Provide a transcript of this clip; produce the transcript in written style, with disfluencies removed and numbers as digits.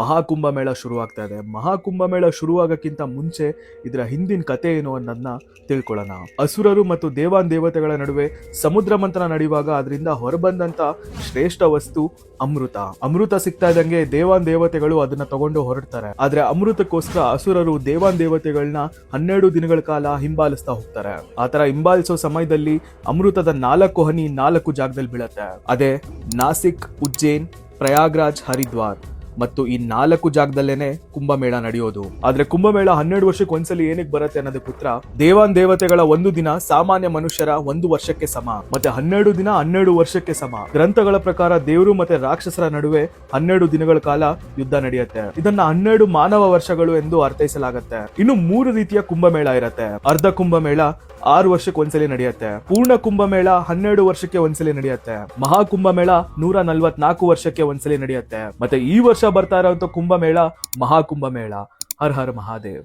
ಮಹಾಕುಂಭಮೇಳ ಶುರುವಾಗ್ತಾ ಇದೆ. ಮಹಾಕುಂಭಮೇಳ ಶುರುವಾಗಕ್ಕಿಂತ ಮುಂಚೆ ಇದರ ಹಿಂದಿನ ಕತೆ ಏನು ಅನ್ನೋದನ್ನ ತಿಳ್ಕೊಳ್ಳೋಣ. ಅಸುರರು ಮತ್ತು ದೇವಾನುದೇವತೆಗಳ ನಡುವೆ ಸಮುದ್ರ ಮಂಥನ ನಡೆಯುವಾಗ ಅದರಿಂದ ಹೊರಬಂದಂತ ಶ್ರೇಷ್ಠ ವಸ್ತು ಅಮೃತ ಸಿಗ್ತಾ ಇದ್ದಂಗೆ ದೇವಾನುದೇವತೆಗಳು ಅದನ್ನ ತಗೊಂಡು ಹೊರಡ್ತಾರೆ. ಆದ್ರೆ ಅಮೃತಕ್ಕೋಸ್ಕರ ಅಸುರರು ದೇವಾನುದೇವತೆಗಳನ್ನ 12 ದಿನಗಳ ಕಾಲ ಹಿಂಬಾಲಿಸ್ತಾ ಹೋಗ್ತಾರೆ. ಆತರ ಹಿಂಬಾಲಿಸೋ ಸಮಯದಲ್ಲಿ ಅಮೃತದ 4 ಹನಿ 4 ಜಾಗದಲ್ಲಿ ಬೀಳತ್ತೆ. ಅದೇ ನಾಸಿಕ್, ಉಜ್ಜೈನ್, ಪ್ರಯಾಗ್ರಾಜ್, ಹರಿದ್ವಾರ್ ಮತ್ತು ಈ 4 ಜಾಗದಲ್ಲೇನೆ ಕುಂಭಮೇಳ ನಡೆಯೋದು. ಆದ್ರೆ ಕುಂಭಮೇಳ 12 ವರ್ಷಕ್ಕೆ ಒಂದ್ಸಲಿ ಏನಕ್ಕೆ ಬರುತ್ತೆ ಅನ್ನೋದಕ್ಕೆ ಉತ್ತರ, ದೇವಾನುದೇವತೆಗಳ 1 ದಿನ ಸಾಮಾನ್ಯ ಮನುಷ್ಯರ 1 ವರ್ಷಕ್ಕೆ ಸಮ, ಮತ್ತೆ 12 ದಿನ 12 ವರ್ಷಕ್ಕೆ ಸಮ. ಗ್ರಂಥಗಳ ಪ್ರಕಾರ ದೇವರು ಮತ್ತೆ ರಾಕ್ಷಸರ ನಡುವೆ 12 ದಿನಗಳ ಕಾಲ ಯುದ್ಧ ನಡೆಯುತ್ತೆ. ಇದನ್ನ 12 ಮಾನವ ವರ್ಷಗಳು ಎಂದು ಅರ್ಥೈಸಲಾಗುತ್ತೆ. ಇನ್ನು 3 ರೀತಿಯ ಕುಂಭಮೇಳ ಇರುತ್ತೆ. ಅರ್ಧ ಕುಂಭಮೇಳ 6 ವರ್ಷಕ್ಕೆ ಒಂದ್ಸಲಿ ನಡೆಯುತ್ತೆ. ಪೂರ್ಣ ಕುಂಭಮೇಳ 12 ವರ್ಷಕ್ಕೆ ಒಂದ್ಸಲಿ ನಡೆಯುತ್ತೆ. ಮಹಾಕುಂಭಮೇಳ 144 ವರ್ಷಕ್ಕೆ ಒಂದ್ಸಲಿ ನಡೆಯುತ್ತೆ. ಮತ್ತೆ ಈ ವರ್ಷ ಬರ್ತಾ ಇರೋಂಥ ಕುಂಭಮೇಳ ಮಹಾಕುಂಭಮೇಳ. ಹರ ಹರ ಮಹಾದೇವ್.